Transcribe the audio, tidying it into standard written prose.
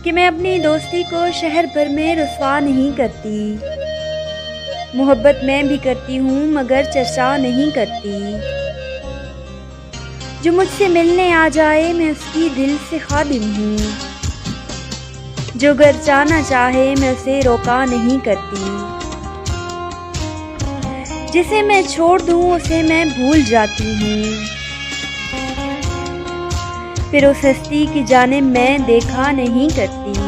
कि मैं अपनी दोस्ती को शहर भर में रुसवा नहीं करती। मोहब्बत मैं भी करती हूँ मगर चर्चा नहीं करती। जो मुझसे मिलने आ जाए मैं उसकी दिल से खादिम हूँ। जो घर जाना चाहे मैं उसे रोका नहीं करती। जिसे मैं छोड़ दूँ उसे मैं भूल जाती हूँ। फिर उस हस्ती की जाने मैं देखा नहीं करती।